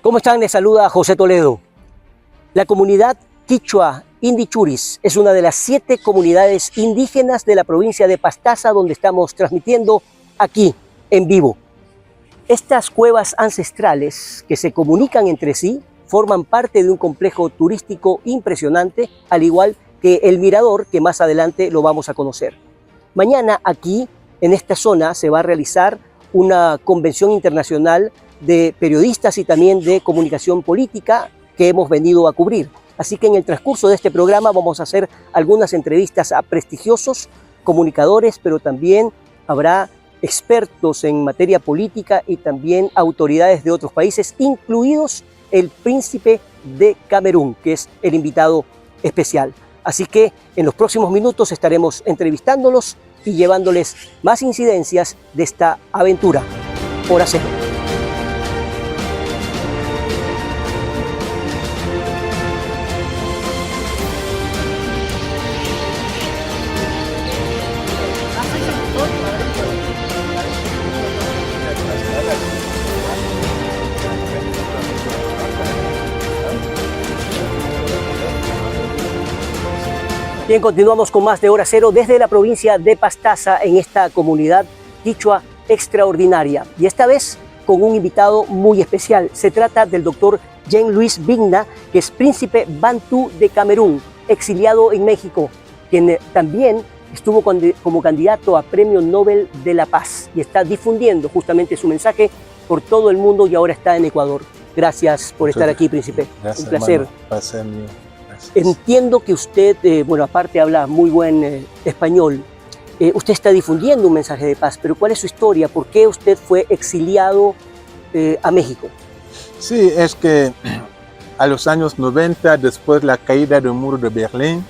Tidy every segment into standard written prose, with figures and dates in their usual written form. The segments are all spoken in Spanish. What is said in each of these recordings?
¿Cómo están? Les saluda José Toledo. La comunidad quichua Indichuris es una de las 7 comunidades indígenas de la provincia de Pastaza, donde estamos transmitiendo aquí en vivo. Estas cuevas ancestrales que se comunican entre sí forman parte de un complejo turístico impresionante, al igual que el mirador, que más adelante lo vamos a conocer. Mañana aquí, en esta zona, se va a realizar una convención internacional de periodistas y también de comunicación política que hemos venido a cubrir. Así que en el transcurso de este programa vamos a hacer algunas entrevistas a prestigiosos comunicadores, pero también habrá expertos en materia política y también autoridades de otros países, incluidos el príncipe de Camerún, que es el invitado especial. Así que en los próximos minutos estaremos entrevistándolos y llevándoles más incidencias de esta aventura. Hora cero. Bien, continuamos con más de Hora Cero desde la provincia de Pastaza en esta comunidad quichua extraordinaria. Y esta vez con un invitado muy especial. Se trata del doctor Jean-Louis Vigna, que es príncipe bantú de Camerún, exiliado en México, quien también estuvo como candidato a Premio Nobel de la Paz y está difundiendo justamente su mensaje por todo el mundo y ahora está en Ecuador. Gracias por estar aquí, príncipe. Gracias, un placer. Hermano. Entiendo que usted, aparte habla muy buen español, usted está difundiendo un mensaje de paz, pero ¿cuál es su historia? ¿Por qué usted fue exiliado a México? Sí, es que a los años 90, después de la caída del muro de Berlín,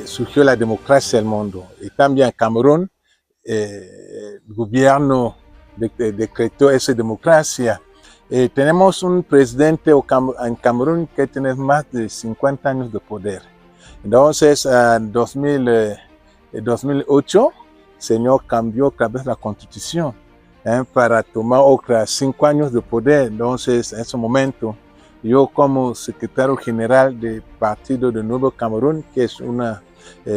surgió la democracia en el mundo. Y también en Camerún, el gobierno decretó esa democracia. Tenemos un presidente en Camerún que tiene más de 50 años de poder. Entonces, en 2008, el señor cambió otra vez la constitución para tomar otros 5 años de poder. Entonces, en ese momento, yo como secretario general del Partido de Nuevo Camerún, que es un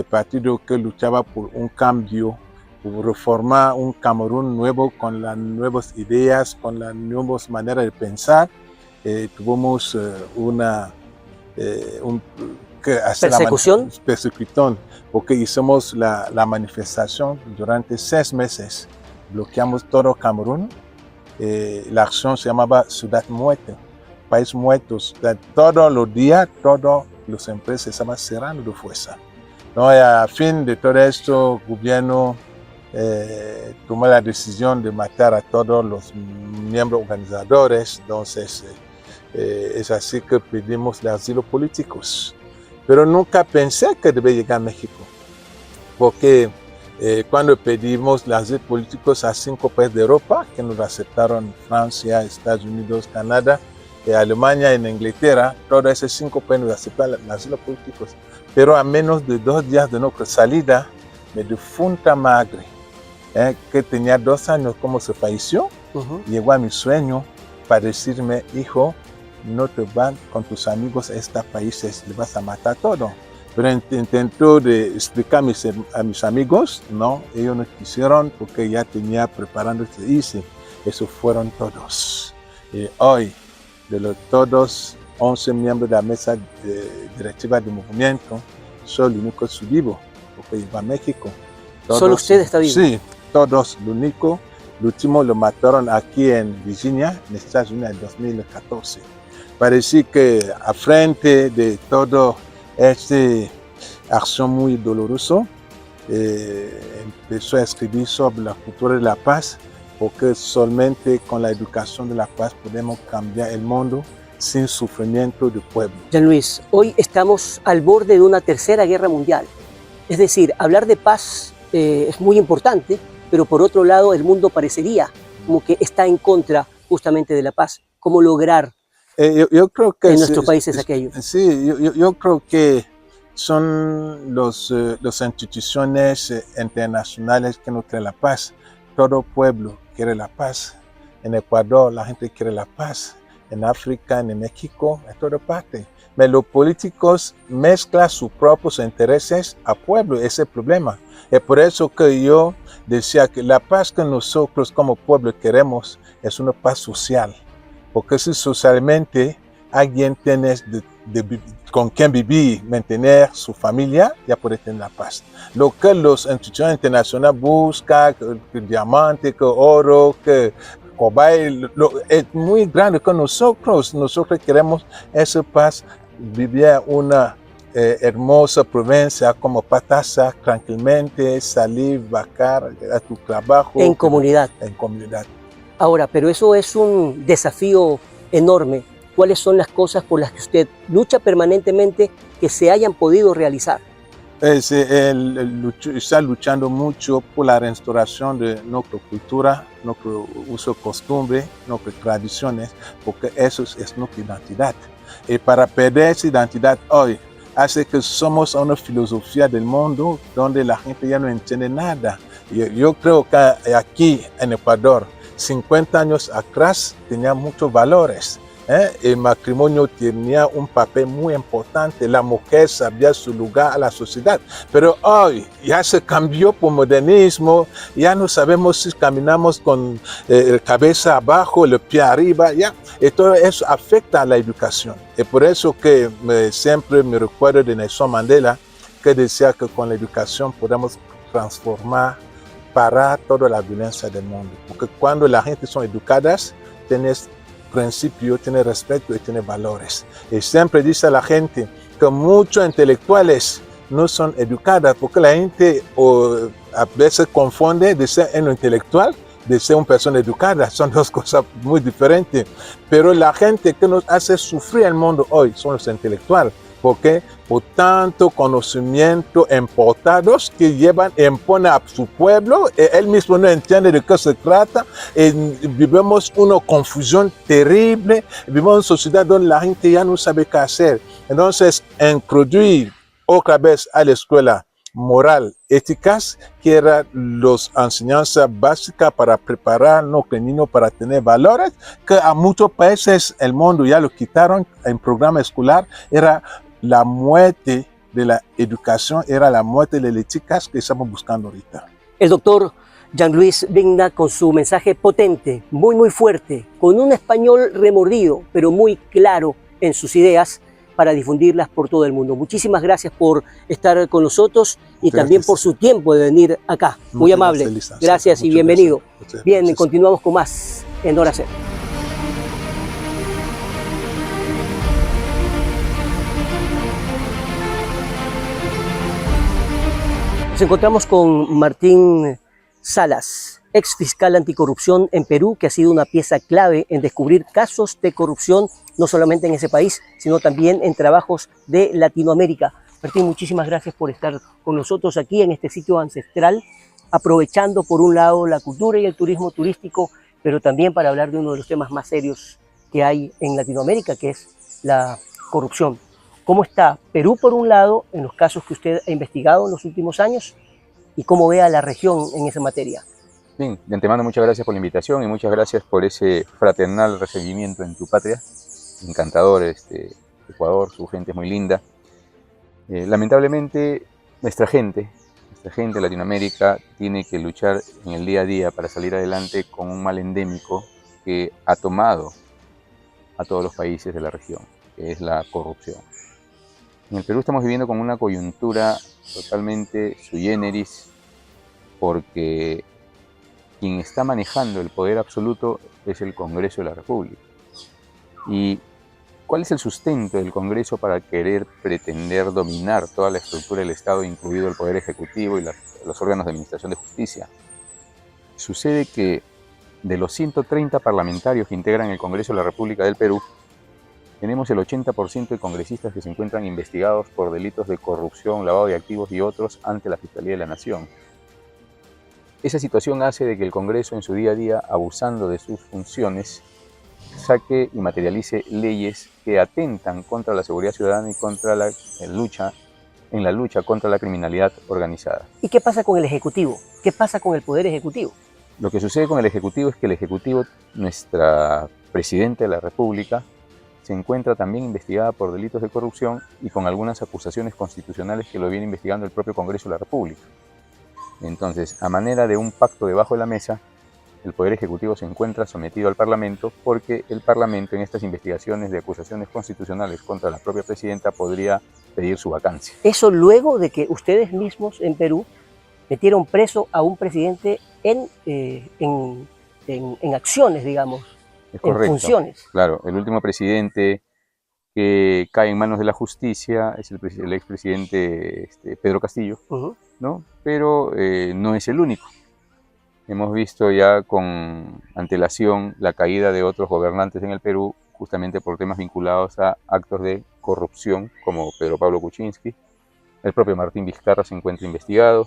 partido que luchaba por un cambio, por reformar un Camerún nuevo con las nuevas ideas, con las nuevas maneras de pensar. Tuvimos persecución, porque hicimos la manifestación durante 6 meses. Bloqueamos todo Camerún. La acción se llamaba Ciudad Muerta, País Muertos. Todos los días, todas las empresas estaban cerrando de fuerza. No, a fin de todo esto, el gobierno tomó la decisión de matar a todos los miembros organizadores. Entonces, es así que pedimos el asilo políticos. Pero nunca pensé que debía llegar a México, porque cuando pedimos el asilo políticos a 5 países de Europa, que nos aceptaron: Francia, Estados Unidos, Canadá, Alemania y Inglaterra, todos esos 5 países nos aceptaron el asilo políticos. Pero a menos de 2 días de nuestra salida, mi difunta madre, que tenía 2 años como se falleció, llegó a mi sueño para decirme: hijo, no te van con tus amigos a estos países, le vas a matar todo. Pero intentó de explicar a mis amigos, no, ellos no quisieron porque ya tenía preparándose irse. Esos fueron todos. Hoy, de todos 11 miembros de la mesa directiva del movimiento, soy el único vivo, porque iba a México. Todos, ¿Solo usted está vivo? Sí, todos, lo único. El último lo mataron aquí en Virginia, en Estados Unidos, en 2014. Parece que a frente de todo esta acción muy dolorosa, empezó a escribir sobre la cultura de la paz, porque solamente con la educación de la paz podemos cambiar el mundo sin sufrimiento del pueblo. Jean-Louis, hoy estamos al borde de una tercera guerra mundial. Es decir, hablar de paz es muy importante, pero por otro lado el mundo parecería como que está en contra justamente de la paz. ¿Cómo lograr yo creo que en nuestros países aquello? Sí, yo creo que son las instituciones internacionales que no quieren la paz. Todo pueblo quiere la paz. En Ecuador la gente quiere la paz. en África, en México, en toda parte. Pero los políticos mezclan sus propios intereses al pueblo, ese es el problema. Es por eso que yo decía que la paz que nosotros como pueblo queremos es una paz social. Porque si socialmente alguien tiene con quien vivir, mantener su familia, ya puede tener la paz. Lo que las instituciones internacionales buscan, que diamante, que oro, que cobaye, es muy grande que nosotros queremos esa paz, vivir una hermosa provincia como Pastaza, tranquilamente, salir, vacar a tu trabajo. En comunidad. En comunidad. Ahora, pero eso es un desafío enorme. ¿Cuáles son las cosas por las que usted lucha permanentemente que se hayan podido realizar? Está luchando mucho por la restauración de nuestra cultura, nuestro uso, costumbre, nuestras tradiciones, porque eso es nuestra identidad. Y para perder esa identidad hoy, hace que somos una filosofía del mundo donde la gente ya no entiende nada. Yo creo que aquí en Ecuador, 50 años atrás, tenía muchos valores. El matrimonio tenía un papel muy importante, la mujer sabía su lugar a la sociedad, pero hoy ya se cambió por modernismo, ya no sabemos si caminamos con la cabeza abajo, el pie arriba, ya, y todo eso afecta a la educación. Y por eso que siempre me recuerdo de Nelson Mandela, que decía que con la educación podemos parar toda la violencia del mundo, porque cuando la gente son educadas, tienes principio, tiene respeto y tiene valores. Y siempre dice a la gente que muchos intelectuales no son educadas porque la gente a veces confunde de ser un intelectual de ser una persona educada. Son dos cosas muy diferentes. Pero la gente que nos hace sufrir el mundo hoy son los intelectuales. ¿Por qué? Por tanto conocimiento importados que imponen a su pueblo, él mismo no entiende de qué se trata, vivimos una confusión terrible, vivimos en una sociedad donde la gente ya no sabe qué hacer. Entonces, introducir otra vez a la escuela moral, éticas, que eran las enseñanzas básicas para preparar a los niños para tener valores, que a muchos países del mundo ya lo quitaron en programa escolar, era la muerte de la educación, era la muerte de las éticas que estamos buscando ahorita. El doctor Jean-Louis Vigna con su mensaje potente, muy fuerte, con un español remordido, pero muy claro en sus ideas para difundirlas por todo el mundo. Muchísimas gracias por estar con nosotros y también por su tiempo de venir acá. Muy amable. Gracias y bienvenido. Bien, continuamos con más en Hora Cero. Nos encontramos con Martín Salas, ex fiscal anticorrupción en Perú, que ha sido una pieza clave en descubrir casos de corrupción, no solamente en ese país, sino también en trabajos de Latinoamérica. Martín, muchísimas gracias por estar con nosotros aquí en este sitio ancestral, aprovechando por un lado la cultura y el turismo turístico, pero también para hablar de uno de los temas más serios que hay en Latinoamérica, que es la corrupción. ¿Cómo está Perú, por un lado, en los casos que usted ha investigado en los últimos años y cómo ve a la región en esa materia? Bien, de antemano muchas gracias por la invitación y muchas gracias por ese fraternal recibimiento en tu patria. Encantador Ecuador, su gente es muy linda. Lamentablemente nuestra gente de Latinoamérica tiene que luchar en el día a día para salir adelante con un mal endémico que ha tomado a todos los países de la región, que es la corrupción. En el Perú estamos viviendo con una coyuntura totalmente sui generis, porque quien está manejando el poder absoluto es el Congreso de la República. ¿Y cuál es el sustento del Congreso para querer pretender dominar toda la estructura del Estado, incluido el Poder Ejecutivo y los órganos de administración de justicia? Sucede que de los 130 parlamentarios que integran el Congreso de la República del Perú, tenemos el 80% de congresistas que se encuentran investigados por delitos de corrupción, lavado de activos y otros ante la Fiscalía de la Nación. Esa situación hace de que el Congreso en su día a día, abusando de sus funciones, saque y materialice leyes que atentan contra la seguridad ciudadana y contra la lucha contra la criminalidad organizada. ¿Y qué pasa con el Ejecutivo? ¿Qué pasa con el Poder Ejecutivo? Lo que sucede con el Ejecutivo es que el Ejecutivo, nuestra presidente de la República, se encuentra también investigada por delitos de corrupción y con algunas acusaciones constitucionales que lo viene investigando el propio Congreso de la República. Entonces, a manera de un pacto debajo de la mesa, el Poder Ejecutivo se encuentra sometido al Parlamento porque el Parlamento en estas investigaciones de acusaciones constitucionales contra la propia presidenta podría pedir su vacancia. Eso luego de que ustedes mismos en Perú metieron preso a un presidente en acciones, digamos, Es correcto. en funciones. Claro, el último presidente que cae en manos de la justicia es el expresidente Pedro Castillo, ¿no? Pero no es el único. Hemos visto ya con antelación la caída de otros gobernantes en el Perú, justamente por temas vinculados a actos de corrupción, como Pedro Pablo Kuczynski. El propio Martín Vizcarra se encuentra investigado,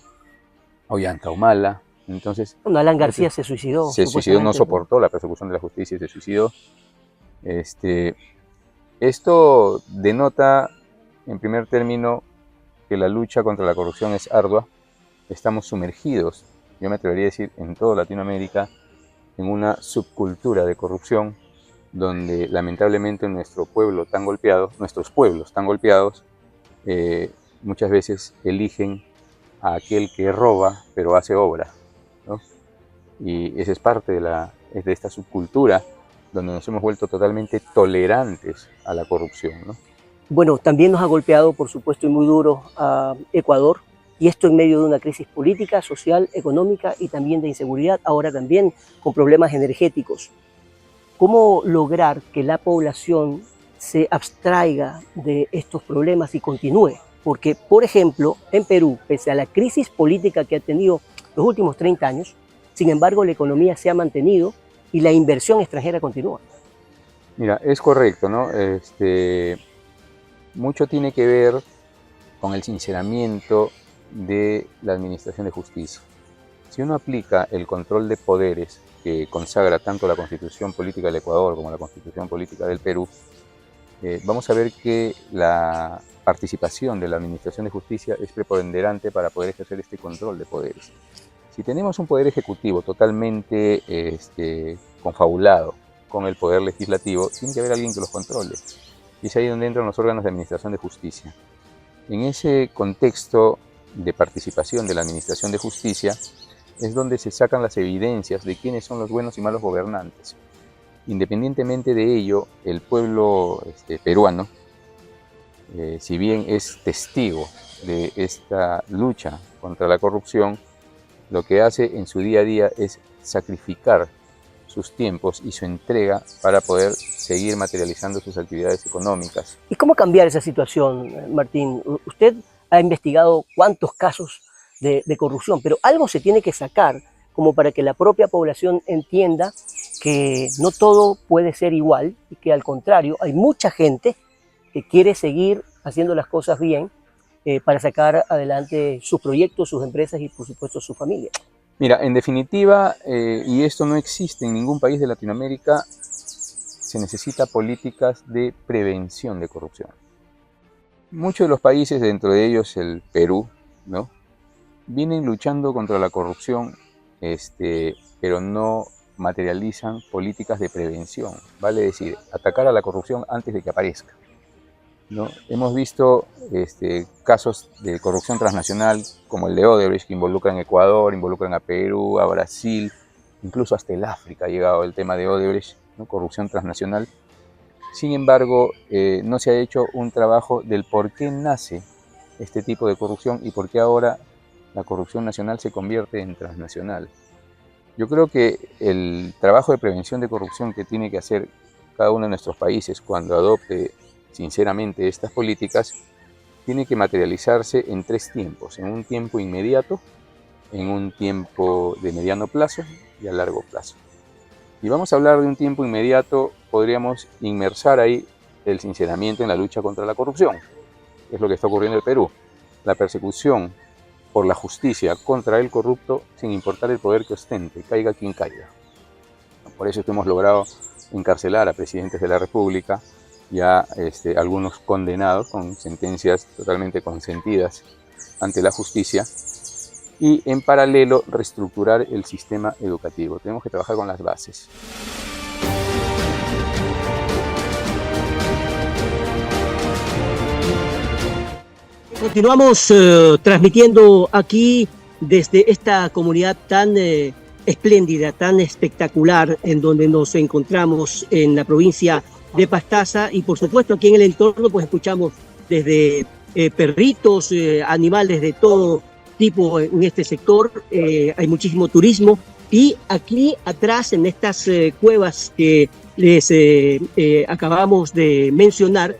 Ollanta Humala. Entonces, bueno, Alan García se suicidó. Se suicidó, no soportó la persecución de la justicia y se suicidó. Esto denota, en primer término, que la lucha contra la corrupción es ardua. Estamos sumergidos, yo me atrevería a decir, en toda Latinoamérica, en una subcultura de corrupción, donde lamentablemente nuestros pueblos tan golpeados, muchas veces eligen a aquel que roba, pero hace obra, ¿no? Y esa es parte de esta subcultura donde nos hemos vuelto totalmente tolerantes a la corrupción, ¿no? Bueno, también nos ha golpeado, por supuesto, y muy duro a Ecuador, y esto en medio de una crisis política, social, económica y también de inseguridad, ahora también con problemas energéticos. ¿Cómo lograr que la población se abstraiga de estos problemas y continúe? Porque, por ejemplo, en Perú, pese a la crisis política que ha tenido los últimos 30 años, sin embargo, la economía se ha mantenido y la inversión extranjera continúa. Mira, es correcto, ¿no? Mucho tiene que ver con el sinceramiento de la administración de justicia. Si uno aplica el control de poderes que consagra tanto la Constitución Política del Ecuador como la Constitución Política del Perú, vamos a ver que la participación de la administración de justicia es preponderante para poder ejercer este control de poderes. Si tenemos un poder ejecutivo totalmente confabulado con el poder legislativo, tiene que haber alguien que los controle. Y es ahí donde entran los órganos de administración de justicia. En ese contexto de participación de la administración de justicia es donde se sacan las evidencias de quiénes son los buenos y malos gobernantes. Independientemente de ello, el pueblo peruano, si bien es testigo de esta lucha contra la corrupción, lo que hace en su día a día es sacrificar sus tiempos y su entrega para poder seguir materializando sus actividades económicas. ¿Y cómo cambiar esa situación, Martín? Usted ha investigado cuántos casos de corrupción, pero algo se tiene que sacar como para que la propia población entienda que no todo puede ser igual y que al contrario hay mucha gente que quiere seguir haciendo las cosas bien para sacar adelante sus proyectos, sus empresas y por supuesto su familia. Mira, en definitiva, y esto no existe en ningún país de Latinoamérica, se necesita políticas de prevención de corrupción. Muchos de los países, dentro de ellos el Perú, ¿no?, vienen luchando contra la corrupción, pero no materializan políticas de prevención, vale decir, atacar a la corrupción antes de que aparezca, ¿no? Hemos visto casos de corrupción transnacional como el de Odebrecht, que involucran a Ecuador, involucran a Perú, a Brasil, incluso hasta el África ha llegado el tema de Odebrecht, ¿no?, corrupción transnacional. Sin embargo, no se ha hecho un trabajo del por qué nace este tipo de corrupción y por qué ahora la corrupción nacional se convierte en transnacional. Yo creo que el trabajo de prevención de corrupción que tiene que hacer cada uno de nuestros países cuando adopte sinceramente estas políticas, tiene que materializarse en tres tiempos: en un tiempo inmediato, en un tiempo de mediano plazo y a largo plazo. Y vamos a hablar de un tiempo inmediato, podríamos inmersar ahí el sinceramiento en la lucha contra la corrupción, que es lo que está ocurriendo en el Perú. La persecución por la justicia contra el corrupto, sin importar el poder que ostente, caiga quien caiga. Por eso es que hemos logrado encarcelar a presidentes de la República, ya algunos condenados con sentencias totalmente consentidas ante la justicia, y en paralelo reestructurar el sistema educativo. Tenemos que trabajar con las bases. Continuamos transmitiendo aquí desde esta comunidad tan espléndida, tan espectacular, en donde nos encontramos en la provincia de Pastaza, y por supuesto aquí en el entorno pues escuchamos desde perritos, animales de todo tipo en este sector. Hay muchísimo turismo, y aquí atrás en estas cuevas que les acabamos de mencionar,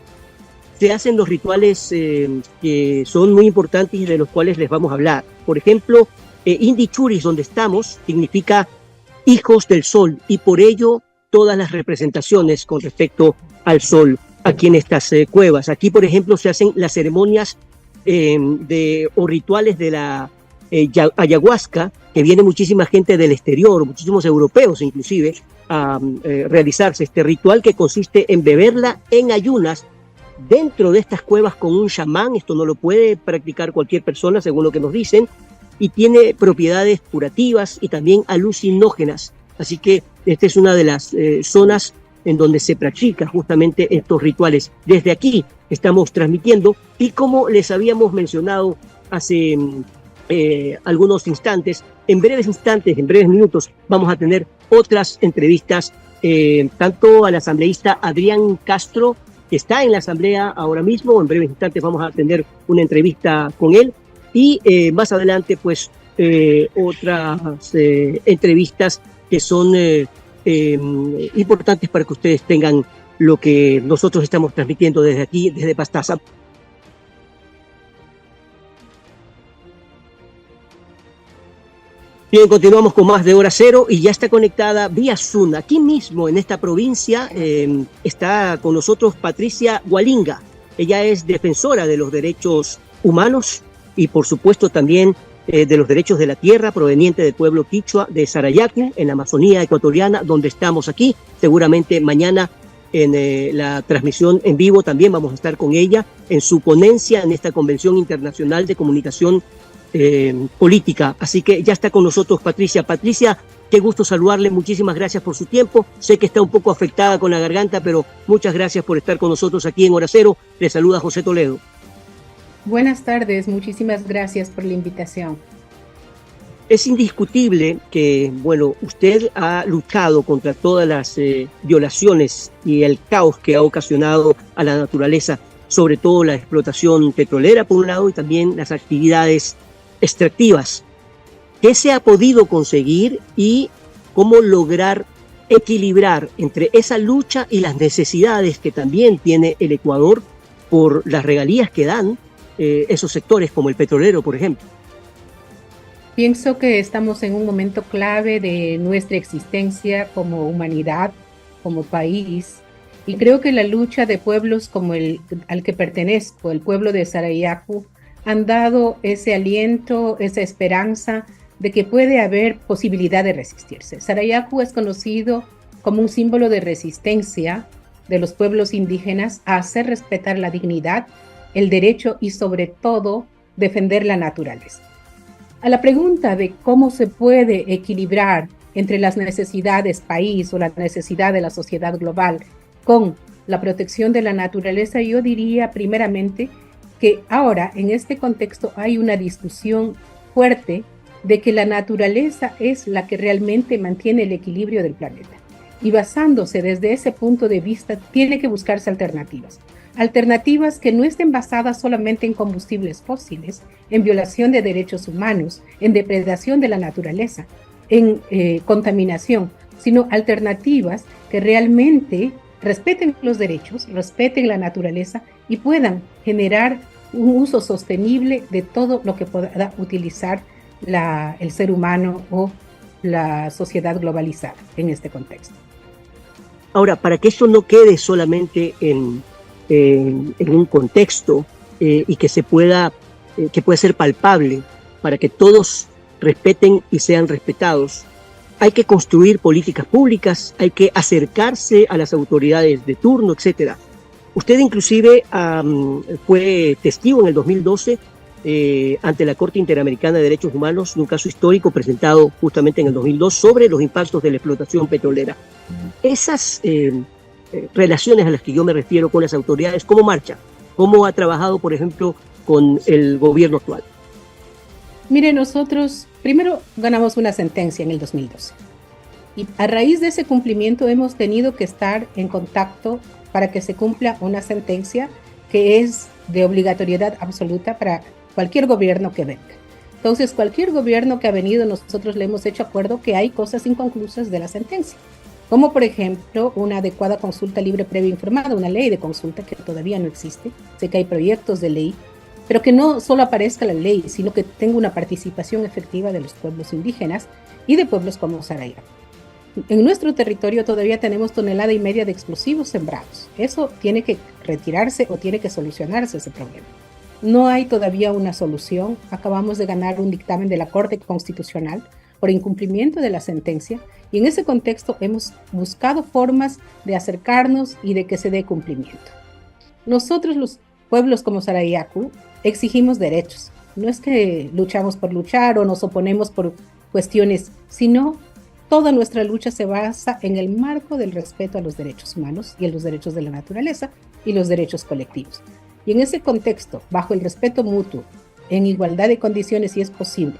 se hacen los rituales que son muy importantes y de los cuales les vamos a hablar. Por ejemplo, Indi Churis, donde estamos, significa hijos del sol, y por ello todas las representaciones con respecto al sol aquí en estas cuevas. Aquí, por ejemplo, se hacen las ceremonias o rituales de la ayahuasca, que viene muchísima gente del exterior, muchísimos europeos inclusive, a realizarse este ritual, que consiste en beberla en ayunas dentro de estas cuevas con un chamán. Esto no lo puede practicar cualquier persona, según lo que nos dicen, y tiene propiedades curativas y también alucinógenas. Así que esta es una de las zonas en donde se practica justamente estos rituales. Desde aquí estamos transmitiendo, y como les habíamos mencionado hace algunos instantes, en breves minutos, vamos a tener otras entrevistas, tanto al asambleísta Adrián Castro, que está en la asamblea ahora mismo. En breves instantes vamos a tener una entrevista con él, y más adelante pues otras entrevistas que son importantes para que ustedes tengan lo que nosotros estamos transmitiendo desde aquí, desde Pastaza. Bien, continuamos con más de Hora Cero, y ya está conectada vía Zoom. Aquí mismo en esta provincia está con nosotros Patricia Gualinga. Ella es defensora de los derechos humanos y por supuesto también de los derechos de la tierra, proveniente del pueblo quichua de Sarayaku, en la Amazonía ecuatoriana, donde estamos aquí. Seguramente mañana en la transmisión en vivo también vamos a estar con ella en su ponencia en esta Convención Internacional de Comunicación Política. Así que ya está con nosotros Patricia. Patricia, qué gusto saludarle, muchísimas gracias por su tiempo. Sé que está un poco afectada con la garganta, pero muchas gracias por estar con nosotros aquí en Hora Cero. Le saluda José Toledo. Buenas tardes, muchísimas gracias por la invitación. Es indiscutible que, bueno, usted ha luchado contra todas las violaciones y el caos que ha ocasionado a la naturaleza, sobre todo la explotación petrolera por un lado y también las actividades extractivas. ¿Qué se ha podido conseguir y cómo lograr equilibrar entre esa lucha y las necesidades que también tiene el Ecuador por las regalías que dan esos sectores como el petrolero, por ejemplo? Pienso que estamos en un momento clave de nuestra existencia como humanidad, como país, y creo que la lucha de pueblos como el al que pertenezco, el pueblo de Sarayaku, han dado ese aliento, esa esperanza de que puede haber posibilidad de resistirse. Sarayaku es conocido como un símbolo de resistencia de los pueblos indígenas a hacer respetar la dignidad, el derecho y sobre todo defender la naturaleza. A la pregunta de cómo se puede equilibrar entre las necesidades país o la necesidad de la sociedad global con la protección de la naturaleza, yo diría primeramente que ahora en este contexto hay una discusión fuerte de que la naturaleza es la que realmente mantiene el equilibrio del planeta. Y basándose desde ese punto de vista, tiene que buscarse alternativas. Alternativas que no estén basadas solamente en combustibles fósiles, en violación de derechos humanos, en depredación de la naturaleza, en contaminación, sino alternativas que realmente respeten los derechos, respeten la naturaleza y puedan generar un uso sostenible de todo lo que pueda utilizar el ser humano o la sociedad globalizada en este contexto. Ahora, para que eso no quede solamente en un contexto y que pueda ser palpable, para que todos respeten y sean respetados, hay que construir políticas públicas, hay que acercarse a las autoridades de turno, etcétera. Usted inclusive fue testigo en el 2012 ante la Corte Interamericana de Derechos Humanos de un caso histórico presentado justamente en el 2002 sobre los impactos de la explotación petrolera. Esas relaciones a las que yo me refiero con las autoridades, ¿cómo marchan? ¿Cómo ha trabajado, por ejemplo, con el gobierno actual? Mire, nosotros primero ganamos una sentencia en el 2012 y a raíz de ese cumplimiento hemos tenido que estar en contacto para que se cumpla una sentencia que es de obligatoriedad absoluta para cualquier gobierno que venga. Entonces, cualquier gobierno que ha venido, nosotros le hemos hecho acuerdo que hay cosas inconclusas de la sentencia, como por ejemplo una adecuada consulta libre previa informada, una ley de consulta que todavía no existe. Sé que hay proyectos de ley, pero que no solo aparezca la ley, sino que tenga una participación efectiva de los pueblos indígenas y de pueblos como Saraya. En nuestro territorio todavía tenemos 1,5 toneladas de explosivos sembrados. Eso tiene que retirarse o tiene que solucionarse ese problema. No hay todavía una solución. Acabamos de ganar un dictamen de la Corte Constitucional por incumplimiento de la sentencia y en ese contexto hemos buscado formas de acercarnos y de que se dé cumplimiento. Nosotros, los pueblos como Sarayaku, exigimos derechos. No es que luchamos por luchar o nos oponemos por cuestiones, sino toda nuestra lucha se basa en el marco del respeto a los derechos humanos y a los derechos de la naturaleza y los derechos colectivos. Y en ese contexto, bajo el respeto mutuo, en igualdad de condiciones si es posible,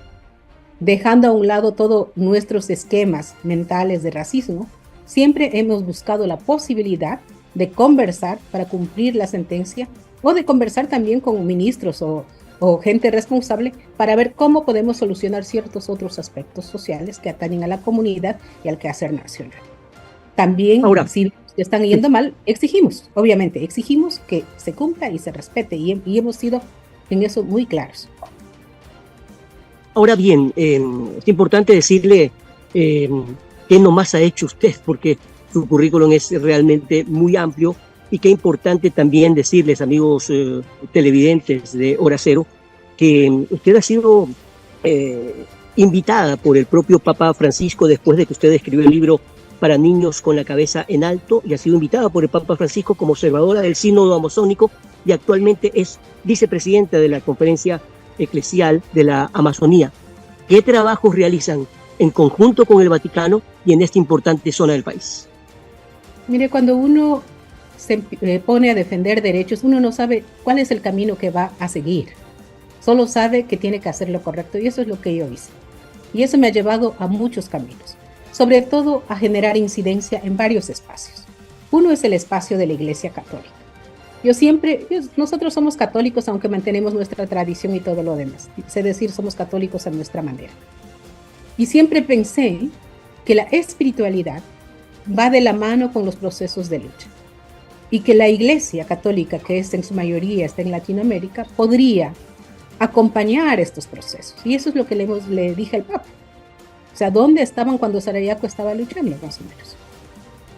dejando a un lado todos nuestros esquemas mentales de racismo, siempre hemos buscado la posibilidad de conversar para cumplir la sentencia o de conversar también con ministros o gente responsable para ver cómo podemos solucionar ciertos otros aspectos sociales que atañen a la comunidad y al quehacer nacional. También, Ahora, si están yendo mal, exigimos que se cumpla y se respete y hemos sido en eso muy claros. Ahora bien, es importante decirle qué nomás ha hecho usted, porque su currículum es realmente muy amplio y qué importante también decirles, amigos televidentes de Hora Cero, que usted ha sido invitada por el propio Papa Francisco después de que usted escribió el libro Para niños con la cabeza en alto y ha sido invitada por el Papa Francisco como observadora del Sínodo Amazónico y actualmente es vicepresidenta de la Conferencia Eclesial de la Amazonía. ¿Qué trabajos realizan en conjunto con el Vaticano y en esta importante zona del país? Mire, cuando uno se pone a defender derechos, uno no sabe cuál es el camino que va a seguir. Solo sabe que tiene que hacer lo correcto y eso es lo que yo hice. Y eso me ha llevado a muchos caminos, sobre todo a generar incidencia en varios espacios. Uno es el espacio de la Iglesia Católica. Nosotros somos católicos aunque mantenemos nuestra tradición y todo lo demás. Es decir, somos católicos a nuestra manera. Y siempre pensé que la espiritualidad va de la mano con los procesos de lucha. Y que la Iglesia Católica, que es en su mayoría está en Latinoamérica, podría acompañar estos procesos. Y eso es lo que le dije al Papa. O sea, ¿dónde estaban cuando Sarayaku estaba luchando, más o menos?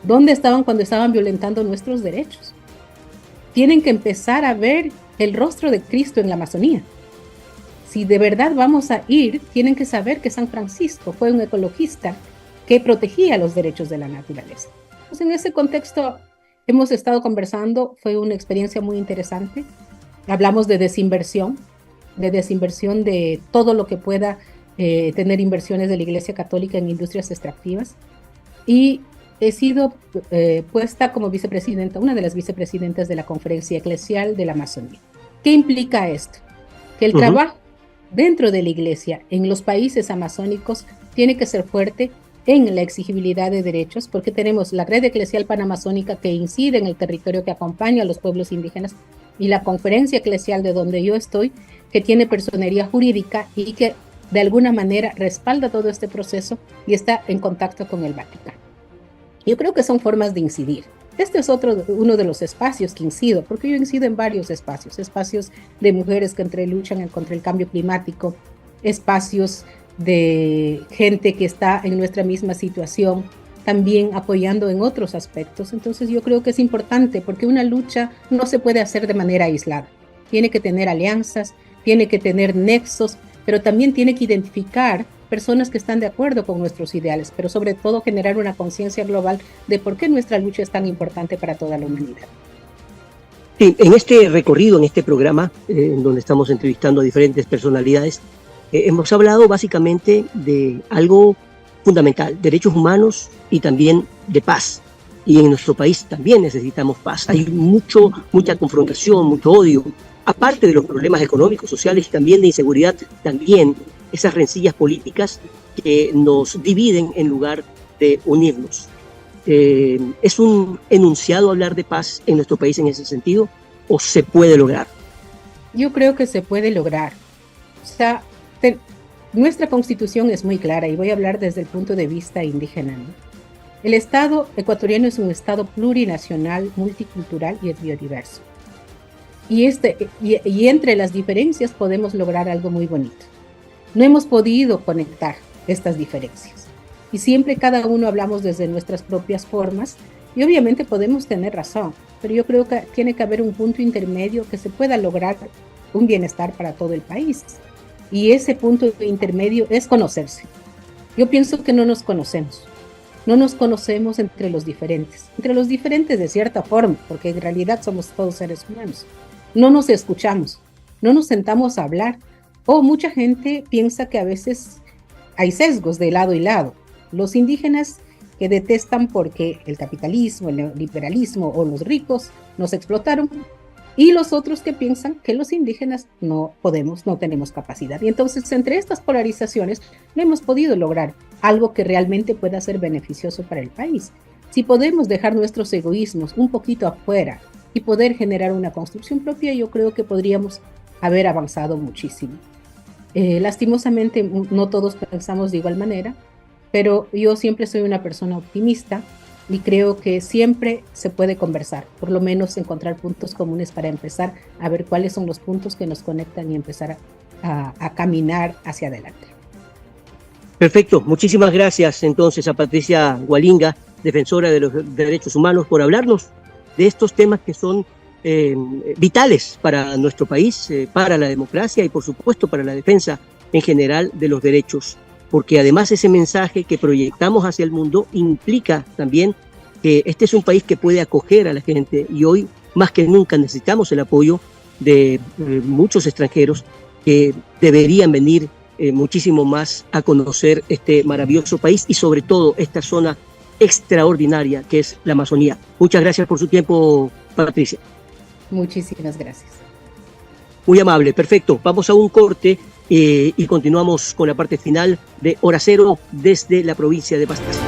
¿Dónde estaban cuando estaban violentando nuestros derechos? Tienen que empezar a ver el rostro de Cristo en la Amazonía. Si de verdad vamos a ir, tienen que saber que San Francisco fue un ecologista que protegía los derechos de la naturaleza. Pues en ese contexto hemos estado conversando, fue una experiencia muy interesante. Hablamos de desinversión de todo lo que pueda tener inversiones de la Iglesia Católica en industrias extractivas. Y he sido puesta como vicepresidenta, una de las vicepresidentas de la Conferencia Eclesial de la Amazonía. ¿Qué implica esto? Que el trabajo dentro de la Iglesia en los países amazónicos tiene que ser fuerte en la exigibilidad de derechos, porque tenemos la Red Eclesial Panamazónica que incide en el territorio que acompaña a los pueblos indígenas y la Conferencia Eclesial de donde yo estoy, que tiene personería jurídica y que de alguna manera respalda todo este proceso y está en contacto con el Vaticano. Yo creo que son formas de incidir. Este es uno de los espacios que incido, porque yo incido en varios espacios de mujeres que luchan contra el cambio climático, espacios de gente que está en nuestra misma situación, también apoyando en otros aspectos. Entonces yo creo que es importante porque una lucha no se puede hacer de manera aislada. Tiene que tener alianzas, tiene que tener nexos, pero también tiene que identificar personas que están de acuerdo con nuestros ideales, pero sobre todo generar una conciencia global de por qué nuestra lucha es tan importante para toda la humanidad. Sí, en este recorrido, en este programa, en donde estamos entrevistando a diferentes personalidades, hemos hablado básicamente de algo fundamental, derechos humanos y también de paz. y en nuestro país también necesitamos paz. Hay mucha confrontación, mucho odio, aparte de los problemas económicos, sociales y también de inseguridad, también esas rencillas políticas que nos dividen en lugar de unirnos. ¿Es un enunciado hablar de paz en nuestro país en ese sentido o se puede lograr? Yo creo que se puede lograr. O sea, nuestra constitución es muy clara y voy a hablar desde el punto de vista indígena, ¿no? El Estado ecuatoriano es un Estado plurinacional, multicultural y es biodiverso. Y entre las diferencias podemos lograr algo muy bonito. No hemos podido conectar estas diferencias. Y siempre cada uno hablamos desde nuestras propias formas y obviamente podemos tener razón, pero yo creo que tiene que haber un punto intermedio que se pueda lograr un bienestar para todo el país. Y ese punto intermedio es conocerse. Yo pienso que no nos conocemos. No nos conocemos entre los diferentes de cierta forma, porque en realidad somos todos seres humanos. No nos escuchamos, no nos sentamos a hablar. O mucha gente piensa que a veces hay sesgos de lado y lado. Los indígenas que detestan porque el capitalismo, el neoliberalismo o los ricos nos explotaron, y los otros que piensan que los indígenas no tenemos capacidad. Y entonces, entre estas polarizaciones, no hemos podido lograr algo que realmente pueda ser beneficioso para el país. Si podemos dejar nuestros egoísmos un poquito afuera y poder generar una construcción propia, yo creo que podríamos haber avanzado muchísimo. Lastimosamente, no todos pensamos de igual manera, pero yo siempre soy una persona optimista y creo que siempre se puede conversar, por lo menos encontrar puntos comunes para empezar a ver cuáles son los puntos que nos conectan y empezar a caminar hacia adelante. Perfecto, muchísimas gracias entonces a Patricia Hualinga, defensora de los derechos humanos, por hablarnos de estos temas que son vitales para nuestro país, para la democracia y por supuesto para la defensa en general de los derechos, porque además ese mensaje que proyectamos hacia el mundo implica también que este es un país que puede acoger a la gente y hoy más que nunca necesitamos el apoyo de muchos extranjeros que deberían venir muchísimo más a conocer este maravilloso país y sobre todo esta zona extraordinaria que es la Amazonía. Muchas gracias por su tiempo, Patricia. Muchísimas gracias. Muy amable, perfecto. Vamos a un corte y continuamos con la parte final de Hora Cero desde la provincia de Pastaza.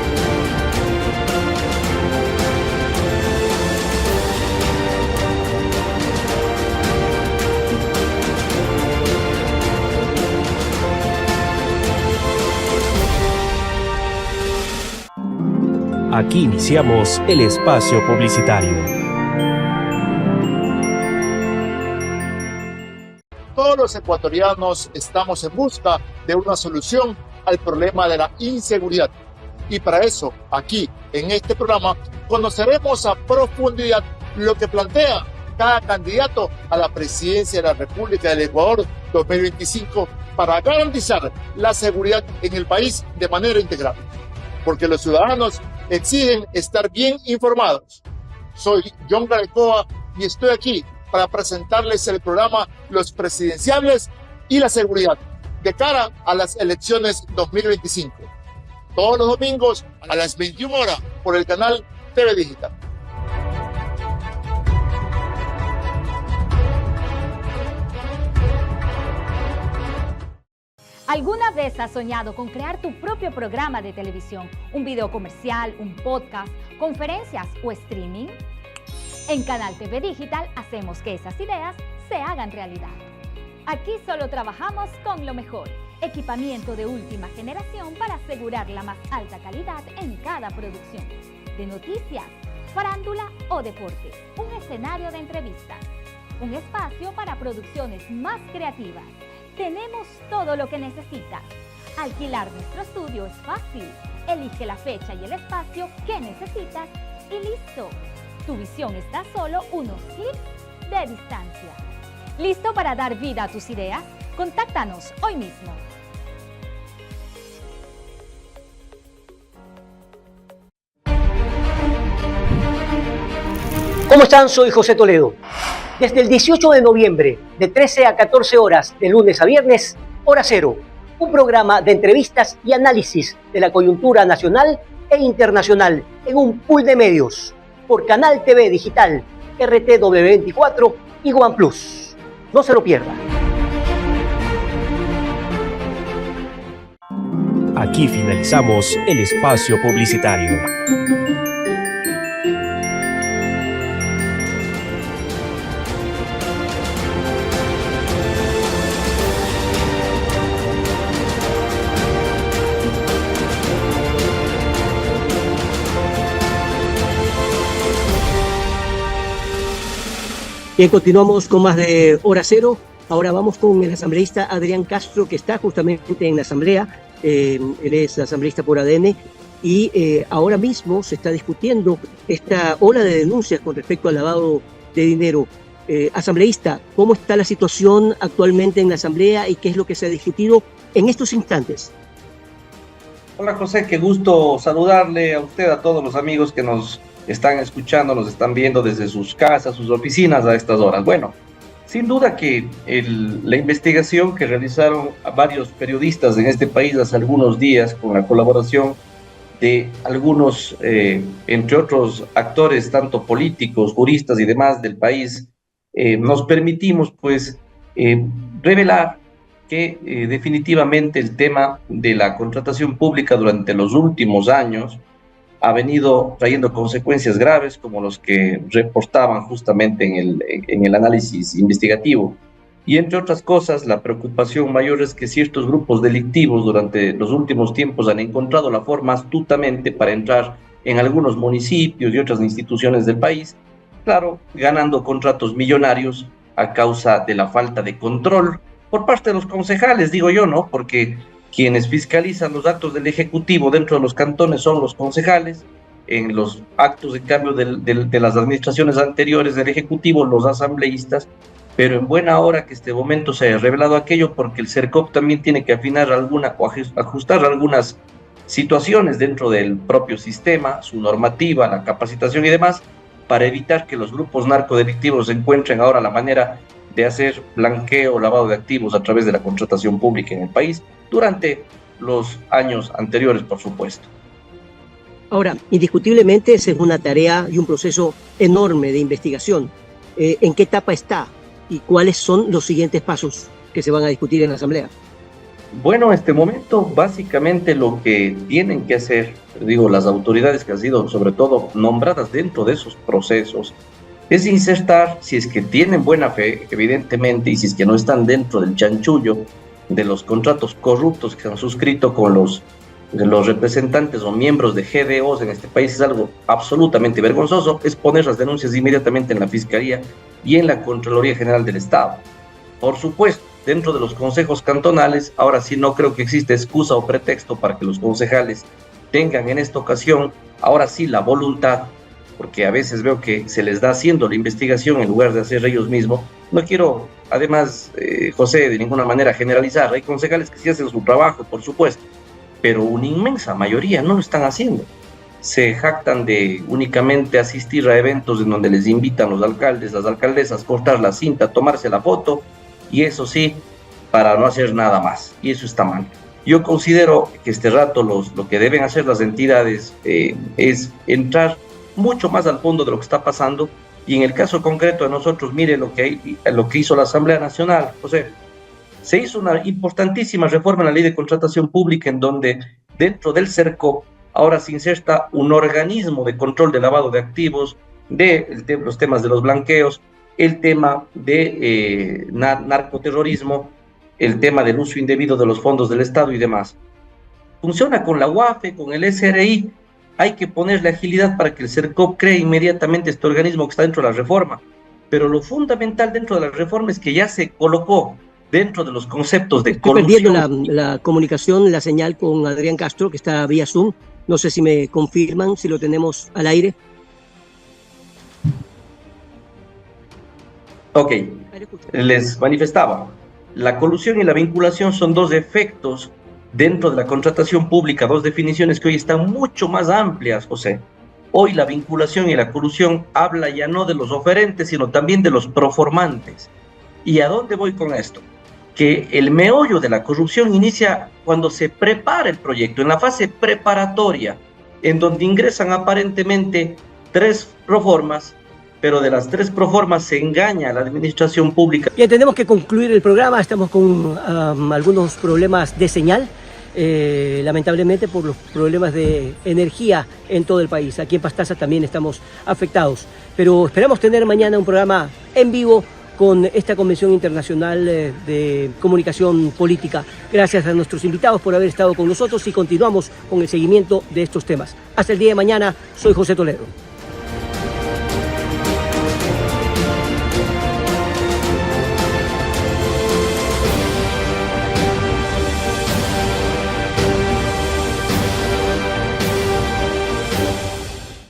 Aquí iniciamos el espacio publicitario. Todos los ecuatorianos estamos en busca de una solución al problema de la inseguridad. Y para eso, aquí, en este programa, conoceremos a profundidad lo que plantea cada candidato a la presidencia de la República del Ecuador 2025 para garantizar la seguridad en el país de manera integral. Porque los ciudadanos exigen estar bien informados. Soy John Garecoa y estoy aquí para presentarles el programa Los Presidenciables y la Seguridad de cara a las elecciones 2025. Todos los domingos a las 21 horas por el canal TV Digital. ¿Alguna vez has soñado con crear tu propio programa de televisión, un video comercial, un podcast, conferencias o streaming? En Canal TV Digital hacemos que esas ideas se hagan realidad. Aquí solo trabajamos con lo mejor, equipamiento de última generación para asegurar la más alta calidad en cada producción, de noticias, farándula o deporte, un escenario de entrevistas, un espacio para producciones más creativas. Tenemos todo lo que necesitas. Alquilar nuestro estudio es fácil. Elige la fecha y el espacio que necesitas y listo. Tu visión está a solo unos clics de distancia. ¿Listo para dar vida a tus ideas? Contáctanos hoy mismo. ¿Cómo están? Soy José Toledo. Desde el 18 de noviembre, de 13 a 14 horas, de lunes a viernes, Hora Cero, un programa de entrevistas y análisis de la coyuntura nacional e internacional en un pool de medios por Canal TV Digital, RTW24 y OnePlus. No se lo pierda. Aquí finalizamos el espacio publicitario. Bien, continuamos con más de Hora Cero. Ahora vamos con el asambleísta Adrián Castro, que está justamente en la asamblea. Él es asambleísta por ADN y ahora mismo se está discutiendo esta ola de denuncias con respecto al lavado de dinero. Asambleísta, ¿cómo está la situación actualmente en la asamblea y qué es lo que se ha discutido en estos instantes? Hola José, qué gusto saludarle a usted, a todos los amigos que nos están escuchando, nos están viendo desde sus casas, sus oficinas a estas horas. Bueno, sin duda que la investigación que realizaron varios periodistas en este país hace algunos días con la colaboración de algunos, entre otros actores, tanto políticos, juristas y demás del país, nos permitimos pues revelar que definitivamente el tema de la contratación pública durante los últimos años ha venido trayendo consecuencias graves como los que reportaban justamente en el análisis investigativo. Y entre otras cosas, la preocupación mayor es que ciertos grupos delictivos durante los últimos tiempos han encontrado la forma astutamente para entrar en algunos municipios y otras instituciones del país, claro, ganando contratos millonarios a causa de la falta de control por parte de los concejales, digo yo, ¿no? Porque quienes fiscalizan los actos del Ejecutivo dentro de los cantones son los concejales, en los actos, en cambio, de las administraciones anteriores del Ejecutivo, los asambleístas, pero en buena hora que este momento se haya revelado aquello, porque el CERCOP también tiene que afinar ajustar algunas situaciones dentro del propio sistema, su normativa, la capacitación y demás, para evitar que los grupos narcodelictivos encuentren ahora la manera de hacer blanqueo o lavado de activos a través de la contratación pública en el país, durante los años anteriores, por supuesto. Ahora, indiscutiblemente esa es una tarea y un proceso enorme de investigación. ¿En qué etapa está y cuáles son los siguientes pasos que se van a discutir en la Asamblea? Bueno, en este momento, básicamente lo que tienen que hacer, digo, las autoridades que han sido sobre todo nombradas dentro de esos procesos, es insertar, si es que tienen buena fe, evidentemente, y si es que no están dentro del chanchullo de los contratos corruptos que han suscrito con los representantes o miembros de GDOs en este país, es algo absolutamente vergonzoso, es poner las denuncias inmediatamente en la Fiscalía y en la Contraloría General del Estado. Por supuesto, dentro de los consejos cantonales, ahora sí no creo que exista excusa o pretexto para que los concejales tengan en esta ocasión, ahora sí, la voluntad, porque a veces veo que se les da haciendo la investigación en lugar de hacer ellos mismos. No quiero, además, José, de ninguna manera generalizar. Hay concejales que sí hacen su trabajo, por supuesto, pero una inmensa mayoría no lo están haciendo. Se jactan de únicamente asistir a eventos en donde les invitan los alcaldes, las alcaldesas, cortar la cinta, tomarse la foto, y eso sí, para no hacer nada más. Y eso está mal. Yo considero que este rato lo que deben hacer las entidades es entrar mucho más al fondo de lo que está pasando, y en el caso concreto de nosotros, mire lo que hizo la Asamblea Nacional, José. Se hizo una importantísima reforma en la Ley de Contratación Pública, en donde dentro del CERCOP ahora se inserta un organismo de control de lavado de activos, los temas de los blanqueos, el tema de narcoterrorismo, el tema del uso indebido de los fondos del Estado y demás. Funciona con la UAFE, con el SRI. Hay que ponerle agilidad para que el CERCOP cree inmediatamente este organismo que está dentro de la reforma. Pero lo fundamental dentro de la reforma es que ya se colocó dentro de los conceptos de corrupción. Estoy perdiendo la comunicación, la señal con Adrián Castro, que está vía Zoom. No sé si me confirman, si lo tenemos al aire. Ok, les manifestaba. La colusión y la vinculación son dos efectos dentro de la contratación pública, dos definiciones que hoy están mucho más amplias, José. Hoy la vinculación y la colusión habla ya no de los oferentes, sino también de los proformantes. ¿Y a dónde voy con esto? Que el meollo de la corrupción inicia cuando se prepara el proyecto, en la fase preparatoria, en donde ingresan aparentemente 3 proformas, pero de las 3 proformas se engaña a la administración pública. Bien, tenemos que concluir el programa, estamos con algunos problemas de señal, lamentablemente por los problemas de energía en todo el país. Aquí en Pastaza también estamos afectados, pero esperamos tener mañana un programa en vivo con esta Convención Internacional de Comunicación Política. Gracias a nuestros invitados por haber estado con nosotros y continuamos con el seguimiento de estos temas. Hasta el día de mañana, soy José Toledo.